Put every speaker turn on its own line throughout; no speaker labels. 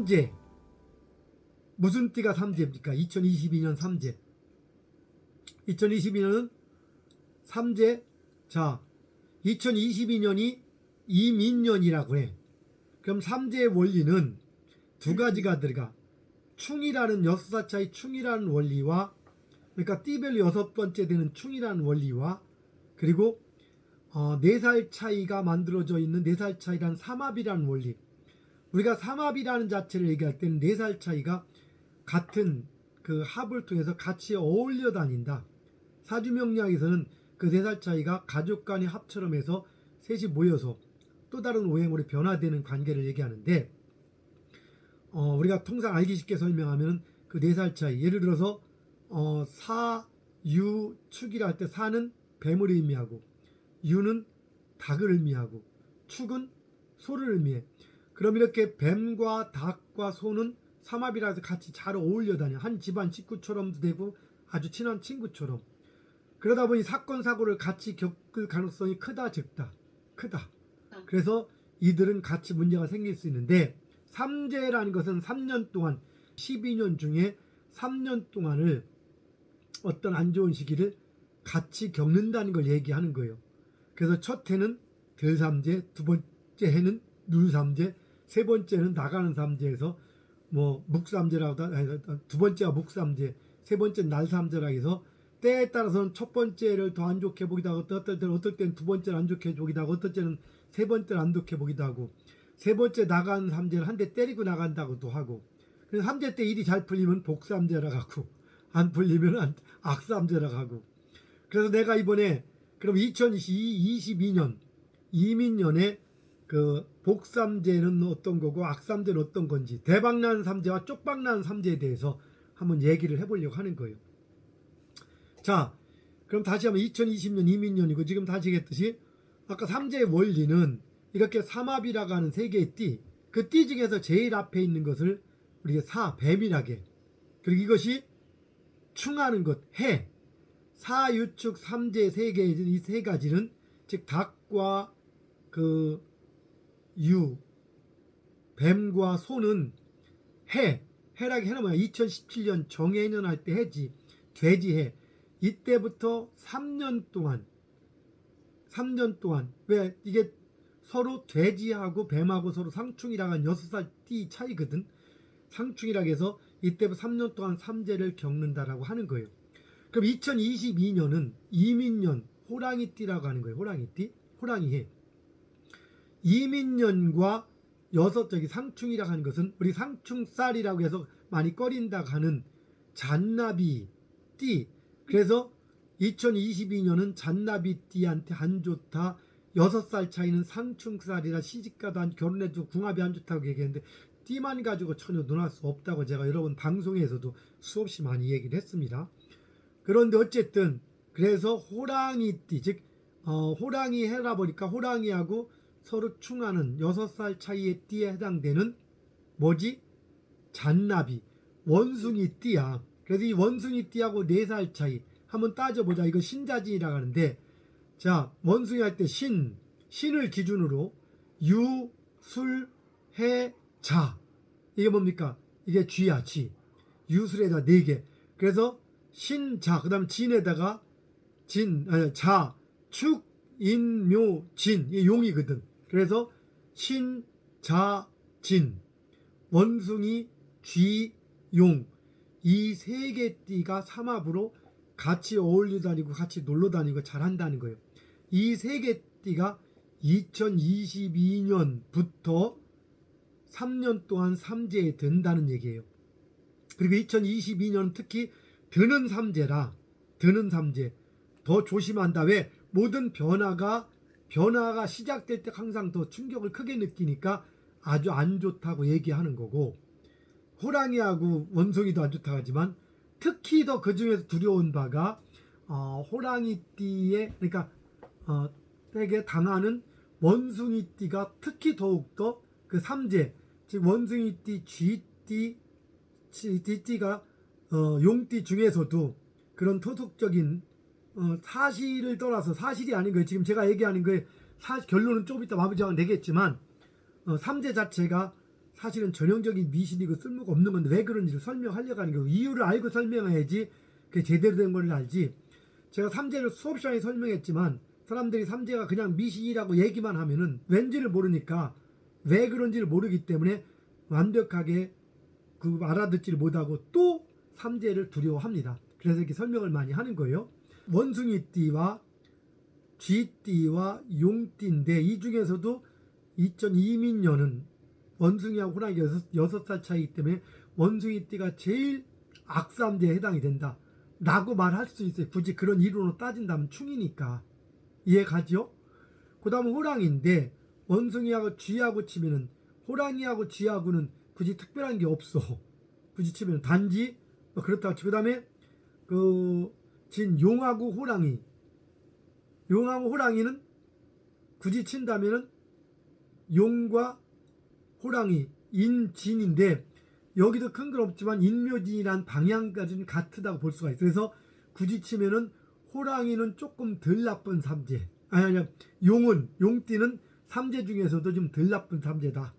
삼재. 무슨 띠가 삼재입니까? 2022년 삼재. 2022년은 삼재. 자, 2022년이 이민년이라고 해. 그럼 삼재의 원리는 두 가지가 들어가. 충이라는 여섯사차의 충이라는 원리와, 그러니까 띠별로 여섯 번째 되는 충이라는 원리와, 그리고 4살 차이가 만들어져 있는 4살 차이라는 삼합이라는 원리. 우리가 삼합이라는 자체를 얘기할 때는 4살 차이가 같은 그 합을 통해서 같이 어울려 다닌다. 사주명리학에서는 그 4살 차이가 가족 간의 합처럼 해서 셋이 모여서 또 다른 오행으로 변화되는 관계를 얘기하는데, 우리가 통상 알기 쉽게 설명하면 그 4살 차이, 예를 들어서 사, 유, 축이라 할 때 사는 뱀을 의미하고, 유는 닭을 의미하고, 축은 소를 의미해. 그럼 이렇게 뱀과 닭과 소는 삼합이라 해서 같이 잘 어울려 다녀. 한 집안 식구처럼도 되고 아주 친한 친구처럼. 그러다 보니 사건 사고를 같이 겪을 가능성이 크다 적다. 크다. 그래서 이들은 같이 문제가 생길 수 있는데, 삼재라는 것은 3년 동안, 12년 중에 3년 동안을 어떤 안 좋은 시기를 같이 겪는다는 걸 얘기하는 거예요. 그래서 첫 해는 들삼재, 두 번째 해는 눌삼재, 세 번째는 나가는 삼재에서 뭐 묵삼재라고, 두 번째가 묵삼재, 세 번째는 날삼재라고 해서 때에 따라서는 첫 번째를 더 안 좋게 보기도 하고, 어떨 때는 두 번째를 안 좋게 보기도 하고, 어떨 때는 세 번째를 안 좋게 보기도 하고, 세 번째 나가는 삼재를 한 대 때리고 나간다고도 하고, 그래서 삼재 때 일이 잘 풀리면 복삼재라고 하고, 안 풀리면 악삼재라고 하고. 그래서 내가 이번에 그럼 2022년 이민년에 그 복삼재는 어떤 거고 악삼재는 어떤 건지, 대박난 삼재와 쪽박난 삼재에 대해서 한번 얘기를 해보려고 하는 거예요. 자, 그럼 다시 한번 2020년 이민년이고, 지금 다시 얘기했듯이 아까 삼재의 원리는 이렇게 삼합이라고 하는 세 개의 띠, 그 띠 중에서 제일 앞에 있는 것을 우리가 뱀이라게, 그리고 이것이 충하는 것, 해, 사유축 삼재 세 개, 이 세 가지는 즉 닭과 그 유, 뱀과 소는 해라게 해는 뭐야? 2017년 정해년 할 때 해지, 돼지해. 이때부터 3년 동안 왜 이게 서로 돼지하고 뱀하고 서로 상충이라고 한 6살 띠 차이거든. 상충이라고 해서 이때부터 3년 동안 삼재를 겪는다라고 하는 거예요. 그럼 2022년은 이민년 호랑이띠라고 하는 거예요. 호랑이띠, 호랑이해. 이민년과 저기 상충이라고 하는 것은 우리 상충살이라고 해서 많이 꺼린다고 하는 잔나비 띠. 그래서 2022년은 잔나비 띠한테 안 좋다. 6살 차이는 상충살이라 시집가도 안, 결혼해도 궁합이 안 좋다고 얘기했는데, 띠만 가지고 전혀 논할 수 없다고 제가 여러분 방송에서도 수없이 많이 얘기를 했습니다. 그런데 어쨌든 그래서 호랑이띠, 즉 호랑이 해라 보니까 호랑이하고 서로 충하는 6살 차이의 띠에 해당되는 뭐지? 잔나비, 원숭이 띠야. 그래서 이 원숭이 띠하고 4살 차이 한번 따져보자. 이거 신자진이라고 하는데, 자, 원숭이 할 때 신을 기준으로 유, 술, 해, 자, 이게 뭡니까? 이게 쥐야, 쥐. 유술에다 4개. 그래서 신자, 그 다음 진에다가 자, 축, 인, 묘, 진, 이게 용이거든. 그래서 신, 자, 진, 원숭이, 쥐, 용, 이 3개 띠가 삼합으로 같이 어울려 다니고 같이 놀러 다니고 잘한다는 거예요. 이 3개 띠가 2022년부터 3년 동안 삼재에 든다는 얘기예요. 그리고 2022년 특히 드는 삼재라, 드는 삼재 더 조심한다. 왜? 모든 변화가 시작될 때 항상 더 충격을 크게 느끼니까 아주 안 좋다고 얘기하는 거고, 호랑이하고 원숭이도 안 좋다고 하지만 특히 더 그 중에서 두려운 바가 호랑이띠에, 그러니까 되게 당하는 원숭이띠가 특히 더욱더 그 삼재, 즉 원숭이띠, 쥐띠가 용띠 중에서도 그런 토속적인 사실을 떠나서, 사실이 아닌 거예요. 지금 제가 얘기하는 거에 결론은 조금 이따 마무리하면 되겠지만, 삼재 자체가 사실은 전형적인 미신이고 쓸모가 없는 건데 왜 그런지를 설명하려고 하는 거고, 이유를 알고 설명해야지 그게 제대로 된 걸 알지. 제가 삼재를 수업 시간에 설명했지만 사람들이 삼재가 그냥 미신이라고 얘기만 하면은 왠지를 모르니까, 왜 그런지를 모르기 때문에 완벽하게 그 알아듣지를 못하고 또 삼재를 두려워합니다. 그래서 이렇게 설명을 많이 하는 거예요. 원숭이띠와 쥐띠와 용띠인데 이 중에서도 2002년은 원숭이하고 호랑이가 6살 차이기 때문에 원숭이띠가 제일 악삼재에 해당이 된다 라고 말할 수 있어요. 굳이 그런 이론으로 따진다면 충이니까. 이해가죠? 그 다음은 호랑이인데 원숭이하고 쥐하고 치면은 호랑이하고 쥐하고는 굳이 특별한 게 없어. 굳이 치면 단지 그렇다고 치고, 그 다음에 용하고 호랑이, 용하고 호랑이는 굳이 친다면은 용과 호랑이, 인진인데 여기도 큰 건 없지만 인묘진이란 방향까지는 같다고 볼 수가 있어요. 그래서 굳이 치면은 호랑이는 조금 덜 나쁜 삼재, 아니 용띠는 삼재 중에서도 좀 덜 나쁜 삼재다.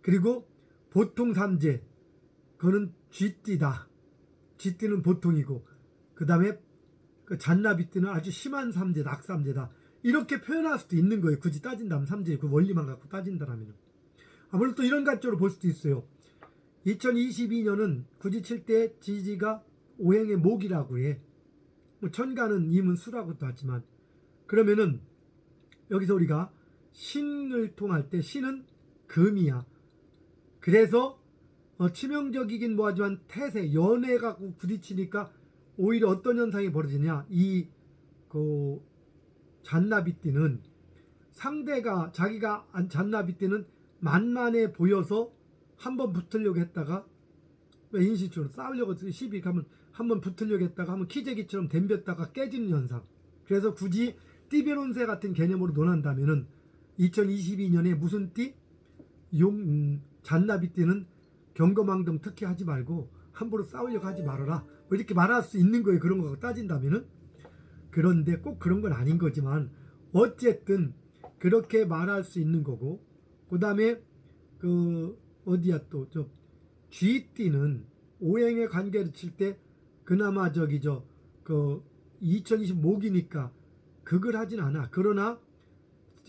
그리고 보통 삼재, 그거는 쥐띠다. 쥐띠는 보통이고, 그 다음에 잔나비띠는 아주 심한 삼재다, 악삼재다. 이렇게 표현할 수도 있는 거예요. 굳이 따진다면 삼재 그 원리만 갖고 따진다면. 물론 또 이런 관점으로 볼 수도 있어요. 2022년은 굳이 칠 때 지지가 오행의 목이라고 해. 천간은 임은 수라고도 하지만, 그러면은 여기서 우리가 신을 통할 때 신은 금이야. 그래서 치명적이긴 뭐하지만 태세, 연애 갖고 부딪히니까 오히려 어떤 현상이 벌어지냐, 잔나비띠는 상대가, 자기가 잔나비띠는 만만해 보여서 한번 붙으려고 했다가, 왜 인시처럼 싸우려고 시비 가면 한번 붙으려고 했다가 한번 키재기처럼 덤볐다가 깨지는 현상. 그래서 굳이 띠변운세 같은 개념으로 논한다면은 2022년에 무슨 띠? 잔나비띠는 경거망동 특히 하지 말고 함부로 싸우려고 하지 말아라, 뭐 이렇게 말할 수 있는 거예요. 그런 거 따진다면은. 그런데 꼭 그런 건 아닌 거지만 어쨌든 그렇게 말할 수 있는 거고, 그 다음에 어디야 또 쥐띠는 오행의 관계를 칠 때 그나마 2020 목이니까 극을 하진 않아. 그러나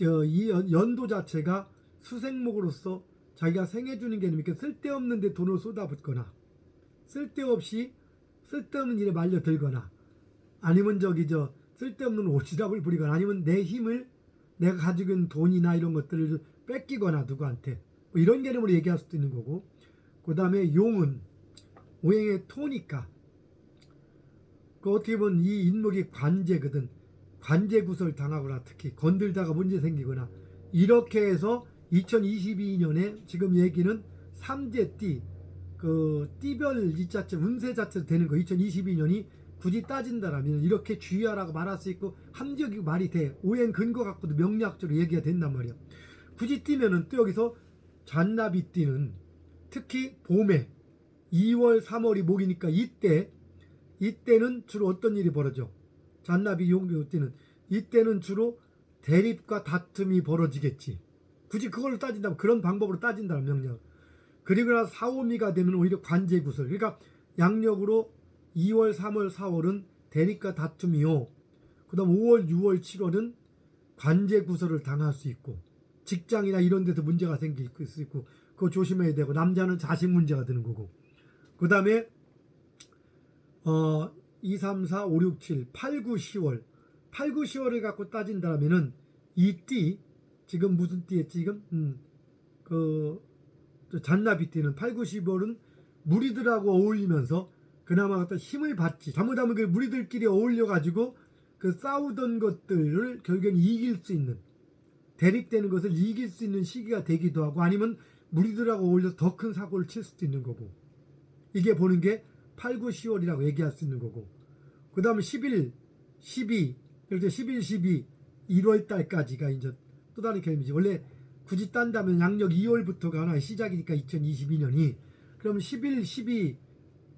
이 연도 자체가 수생목으로서 자기가 생해주는 개념이니까 쓸데없는 데 돈을 쏟아붓거나 쓸데없는 일에 말려들거나, 아니면 쓸데없는 오지랖을 부리거나, 아니면 내 힘을, 내가 가지고 있는 돈이나 이런 것들을 뺏기거나 누구한테, 뭐 이런 개념으로 얘기할 수도 있는 거고, 그 다음에 용은 오행의 토니까 어떻게 보면 이 인목이 관제거든. 관제구설 당하거나 특히 건들다가 문제 생기거나, 이렇게 해서 2022년에 지금 얘기는 삼재띠, 띠별 이 자체, 운세 자체로 되는 거. 2022년이 굳이 따진다라면 이렇게 주의하라고 말할 수 있고 합리적이고 말이 돼. 오행 근거 갖고도 명리학적으로 얘기가 된단 말이야. 굳이 띠면은 또 여기서 잔나비띠는 특히 봄에 2월 3월이 목이니까 이때는 주로 어떤 일이 벌어져? 잔나비 용띠는 이때는 주로 대립과 다툼이 벌어지겠지. 굳이 그걸로 따진다면, 그런 방법으로 따진다면 명령. 그리고 나서 4, 5미가 되면 오히려 관제구설. 그러니까 양력으로 2월, 3월, 4월은 대립과 다툼이요. 그 다음 5월, 6월, 7월은 관제구설을 당할 수 있고, 직장이나 이런 데서 문제가 생길 수 있고, 그거 조심해야 되고, 남자는 자식 문제가 되는 거고. 그 다음에 2, 3, 4, 5, 6, 7, 8, 9, 10월 8, 9, 10월을 갖고 따진다면은 이 띠, 지금 무슨 띠였지 지금? 잔나비띠는 8, 9, 10월은 무리들하고 어울리면서 그나마 어떤 힘을 받지. 잘못하면 그 무리들끼리 어울려가지고 싸우던 것들을 결국엔 이길 수 있는, 대립되는 것을 이길 수 있는 시기가 되기도 하고, 아니면 무리들하고 어울려서 더 큰 사고를 칠 수도 있는 거고. 이게 보는 게 8, 9, 10월이라고 얘기할 수 있는 거고, 그 다음에 11, 12, 이렇게 11, 12, 1월 달까지가 이제 또 다른 개념이지. 원래 굳이 딴다면 양력 2월부터가 하나의 시작이니까 2022년이. 그럼 11, 12,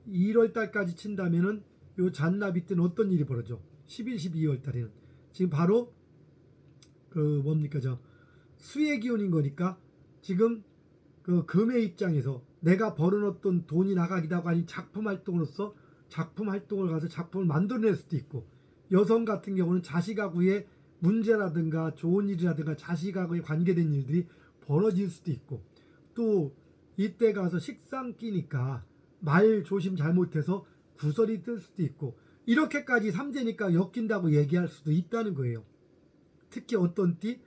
1월 달까지 친다면은 요 잔나비 때는 어떤 일이 벌어져? 11, 12, 2월 달에는 지금 바로 수의 기운인 거니까 지금 그 금의 입장에서 내가 벌어놓던 돈이 나가기도 하고 아니면 작품 활동으로서 작품 활동을 가서 작품을 만들어낼 수도 있고, 여성 같은 경우는 자식하고의 문제라든가 좋은 일이라든가 자식하고의 관계된 일들이 벌어질 수도 있고, 또 이때 가서 식상 끼니까 말 조심 잘못해서 구설이 뜰 수도 있고, 이렇게까지 삼재니까 엮인다고 얘기할 수도 있다는 거예요. 특히 어떤 띠?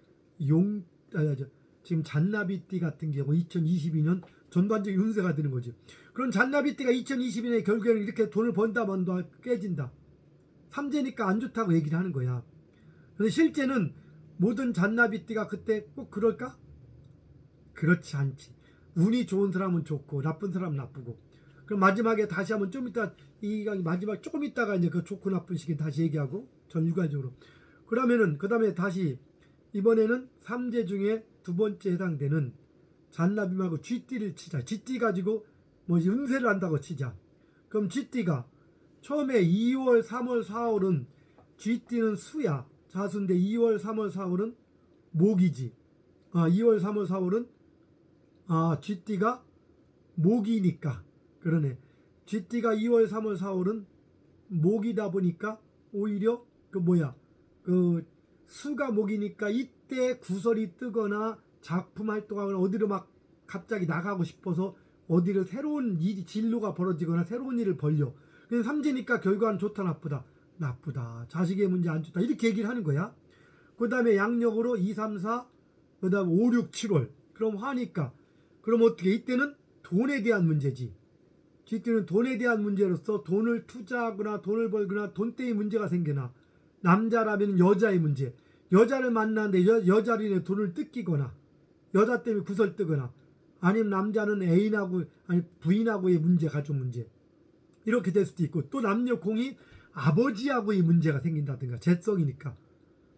지금 잔나비띠 같은 경우 2022년 전반적인 운세가 되는 거지. 그런 잔나비띠가 2022년에 결국에는 이렇게 돈을 번다 번다 깨진다. 삼재니까 안 좋다고 얘기를 하는 거야. 근데 실제는 모든 잔나비띠가 그때 꼭 그럴까? 그렇지 않지. 운이 좋은 사람은 좋고 나쁜 사람은 나쁘고. 그럼 마지막에 다시 한번 좀 이따 이 강의 마지막 조금 있다가 이제 그 좋고 나쁜 시기 다시 얘기하고 전 일괄적으로. 그러면은 그 다음에 다시 이번에는 삼재 중에 두 번째 해당되는 잔나비 말고 쥐띠를 치자. 쥐띠 가지고 뭐지 운세를 한다고 치자. 그럼 쥐띠가 처음에 2월, 3월, 4월은 쥐띠는 수야. 자수인데 2월, 3월, 4월은 목이지. 2월, 3월, 4월은 쥐띠가 목이니까 그러네. 쥐띠가 2월, 3월, 4월은 목이다 보니까 오히려 그 수가 목이니까 이때 구설이 뜨거나 작품 활동하거나 어디로 막 갑자기 나가고 싶어서 어디를 새로운 일이 진로가 벌어지거나 새로운 일을 벌려. 그래서 삼재니까 결과는 좋다 나쁘다. 나쁘다. 자식의 문제 안 좋다. 이렇게 얘기를 하는 거야. 그 다음에 양력으로 2, 3, 4, 그 다음 5, 6, 7월. 그럼 화니까. 그럼 어떻게? 이때는 돈에 대한 문제지. 쥐띠는 돈에 대한 문제로서 돈을 투자하거나 돈을 벌거나 돈 때문에 문제가 생기나, 남자라면 여자의 문제. 여자를 만나는데 여자로 인해 돈을 뜯기거나 여자 때문에 구설 뜨거나, 아니면 남자는 애인하고 아니 부인하고의 문제, 가족 문제 이렇게 될 수도 있고, 또 남녀 공이 아버지하고의 문제가 생긴다든가, 재성이니까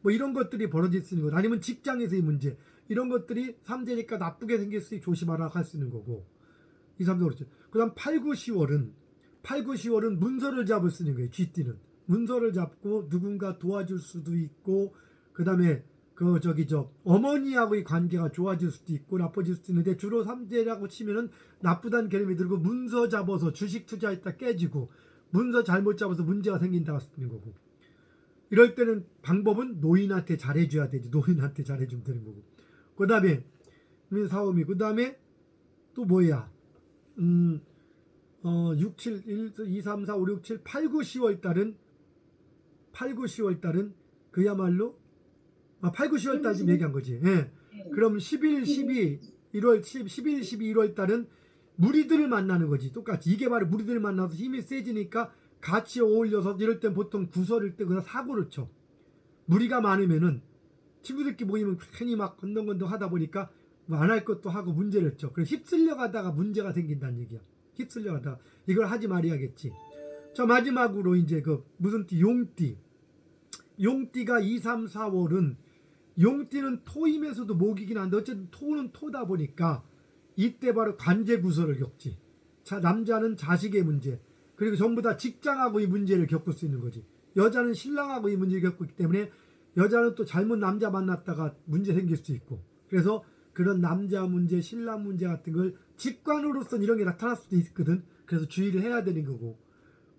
뭐 이런 것들이 벌어질 수 있는 것, 아니면 직장에서의 문제, 이런 것들이 삼재니까 나쁘게 생길 수 있게 조심하라 할 수 있는 거고. 2, 3, 4, 그렇죠. 그 다음 8, 9, 10월은 문서를 잡을 수 있는 거예요. 쥐띠는 문서를 잡고 누군가 도와줄 수도 있고, 그 다음에 어머니하고의 관계가 좋아질 수도 있고 나빠질 수도 있는데, 주로 삼재라고 치면은 나쁘다는 개념이 들고, 문서 잡아서 주식 투자했다 깨지고 문서 잘못 잡아서 문제가 생긴다 할 수도 있는 거고. 이럴 때는 방법은 노인한테 잘해줘야 되지. 노인한테 잘해주면 되는 거고. 그 다음에 사오미, 그 다음에 또 뭐야 6, 7, 1, 2, 3, 4, 5, 6, 7, 8, 9, 10월 달은 그야말로 8, 9, 10월 달 지금 얘기한 거지. 예. 그럼 11, 12, 1월 달은 무리들을 만나는 거지. 똑같이. 이게 바로 무리들을 만나서 힘이 세지니까 같이 어울려서 이럴 땐 보통 구설을 뜨거나 사고를 쳐. 무리가 많으면은 친구들끼리 모이면 괜히 막 건덩건덩 하다 보니까 뭐 안 할 것도 하고 문제를 쳐. 그래서 휩쓸려 가다가 문제가 생긴다는 얘기야. 휩쓸려 가다가 이걸 하지 말아야겠지. 자, 마지막으로 이제 무슨 띠? 용띠가 2, 3, 4월은, 용띠는 토이면서도 목이긴 한데 어쨌든 토는 토다 보니까 이때 바로 관제구설을 겪지. 자, 남자는 자식의 문제, 그리고 전부 다 직장하고의 문제를 겪을 수 있는 거지. 여자는 신랑하고의 문제를 겪고 있기 때문에 여자는 또 잘못 남자 만났다가 문제 생길 수 있고, 그래서 그런 남자 문제, 신랑 문제 같은 걸 직관으로서는 이런 게 나타날 수도 있거든. 그래서 주의를 해야 되는 거고.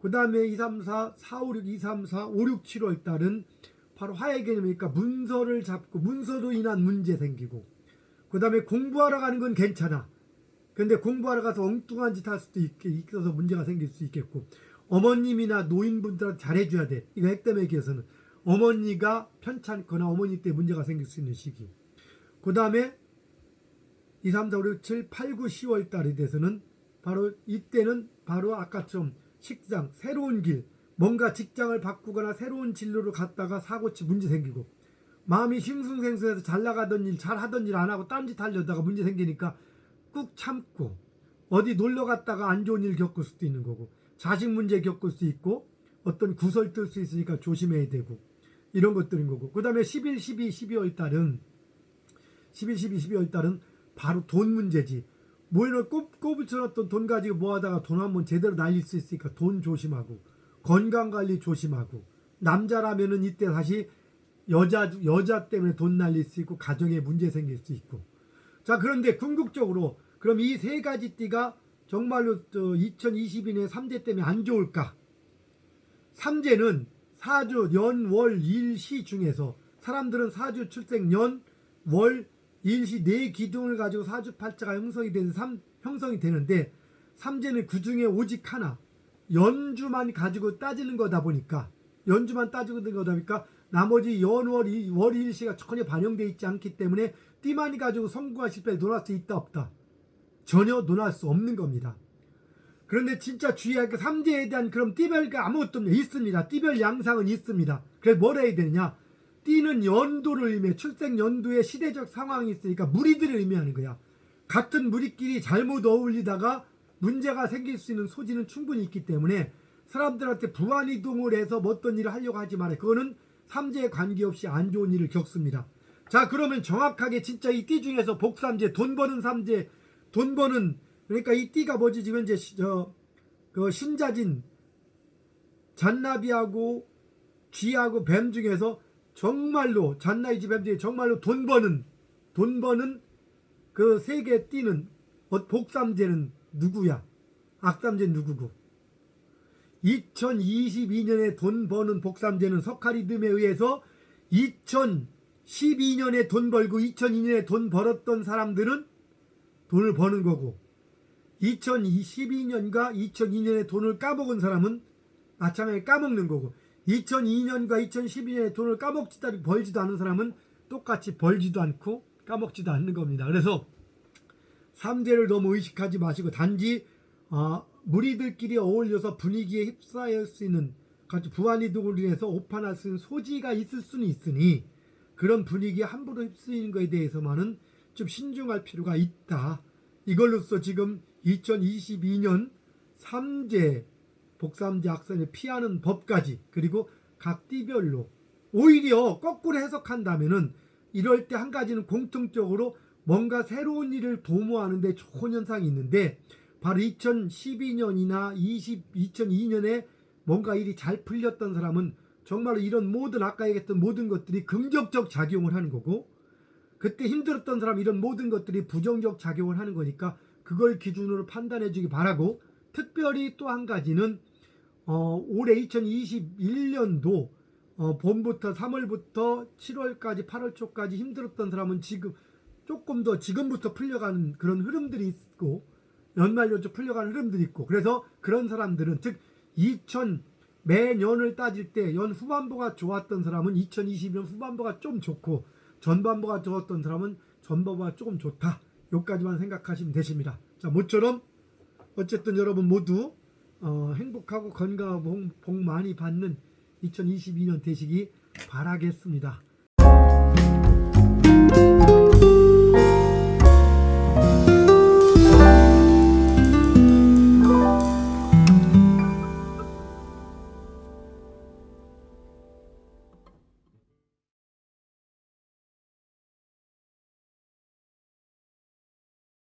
그 다음에 2, 3, 4, 4, 5, 6, 2, 3, 4, 5, 6, 7월 달은 바로 화의 개념이니까 문서를 잡고 문서로 인한 문제 생기고, 그 다음에 공부하러 가는 건 괜찮아. 근데 공부하러 가서 엉뚱한 짓 할 수도 있어서 문제가 생길 수 있겠고, 어머님이나 노인분들한테 잘해줘야 돼. 이거 핵대매기에서는 어머니가 편찮거나 어머니 때 문제가 생길 수 있는 시기. 그 다음에 2, 3, 4, 5, 6, 7, 8, 9, 10월 달에 대해서는 바로 이때는 바로 아까처럼 식상, 새로운 길, 뭔가 직장을 바꾸거나 새로운 진로를 갔다가 사고치 문제 생기고, 마음이 싱숭생숭해서 잘 나가던 일, 잘 하던 일 안 하고 딴짓 하려다가 문제 생기니까 꾹 참고, 어디 놀러 갔다가 안 좋은 일 겪을 수도 있는 거고, 자식 문제 겪을 수 있고, 어떤 구설 뜰 수 있으니까 조심해야 되고, 이런 것들인 거고. 그 다음에 11, 12, 12월 달은 바로 돈 문제지. 모이는 꼽붙여놨던 돈 가지고 뭐하다가 돈 한번 제대로 날릴 수 있으니까 돈 조심하고, 건강관리 조심하고, 남자라면은 이때 다시 여자 때문에 돈 날릴 수 있고 가정에 문제 생길 수 있고. 자, 그런데 궁극적으로 그럼 이 세 가지 띠가 정말로 2022년 삼재 때문에 안 좋을까? 삼재는 사주 연, 월, 일, 시 중에서 사람들은 사주, 출생, 연, 월, 일, 시 네 기둥을 가지고 사주팔자가 형성이 되는데 삼재는 그 중에 오직 하나 연주만 가지고 따지는 거다 보니까 나머지 연, 월, 일, 시가 전혀 반영되어 있지 않기 때문에 띠만 가지고 성공과 실패를 논할 수 있다 없다? 전혀 논할 수 없는 겁니다. 그런데 진짜 주의할 게 삼재에 대한 그런 띠별가 아무것도 없냐? 있습니다. 띠별 양상은 있습니다. 그래서 뭘 해야 되느냐? 띠는 연도를 의미해. 출생 연도에 시대적 상황이 있으니까 무리들을 의미하는 거야. 같은 무리끼리 잘못 어울리다가 문제가 생길 수 있는 소지는 충분히 있기 때문에 사람들한테 부안이동을 해서 어떤 일을 하려고 하지 말아요. 그거는 삼재에 관계없이 안 좋은 일을 겪습니다. 자, 그러면 정확하게 진짜 이 띠 중에서 복삼재, 돈 버는 삼재, 돈 버는, 그러니까 이 띠가 뭐지? 지금 이제 그 신자진, 잔나비하고 쥐하고 뱀 중에서 정말로 잔나이지 뱀 중에 정말로 돈 버는 그 세 개 띠는 복삼재는 누구야? 악삼재는 누구고? 2022년에 돈 버는 복삼재는 석가리듬에 의해서 2012년에 돈 벌고 2002년에 돈 벌었던 사람들은 돈을 버는 거고 2012년과 2002년에 돈을 까먹은 사람은 마찬가지로 까먹는 거고 2002년과 2012년에 돈을 까먹지도 벌지도 않은 사람은 똑같이 벌지도 않고 까먹지도 않는 겁니다. 그래서 삼재를 너무 의식하지 마시고 단지 무리들끼리 어울려서 분위기에 휩싸일 수 있는 부안이동을 인해서 오판할 수 있는 소지가 있을 수는 있으니 그런 분위기에 함부로 휩쓰이는 것에 대해서만은 좀 신중할 필요가 있다. 이걸로써 지금 2022년 삼재, 복삼재, 악삼재 피하는 법까지 그리고 각 띠별로 오히려 거꾸로 해석한다면은 이럴 때 한 가지는 공통적으로 뭔가 새로운 일을 도모하는데 좋은 현상이 있는데 바로 2012년이나 2002년에 뭔가 일이 잘 풀렸던 사람은 정말로 이런 모든 아까 얘기했던 모든 것들이 긍정적 작용을 하는 거고 그때 힘들었던 사람 이런 모든 것들이 부정적 작용을 하는 거니까 그걸 기준으로 판단해 주기 바라고 특별히 또 한 가지는 올해 2021년도 봄부터 3월부터 7월까지 8월 초까지 힘들었던 사람은 지금 조금 더 지금부터 풀려가는 그런 흐름들이 있고 연말연초 풀려가는 흐름들이 있고 그래서 그런 사람들은 즉 매년을 따질 때 연 후반부가 좋았던 사람은 2022년 후반부가 좀 좋고 전반부가 좋았던 사람은 전반부가 조금 좋다. 여기까지만 생각하시면 되십니다. 자, 모처럼 어쨌든 여러분 모두 행복하고 건강하고 복 많이 받는 2022년 되시기 바라겠습니다.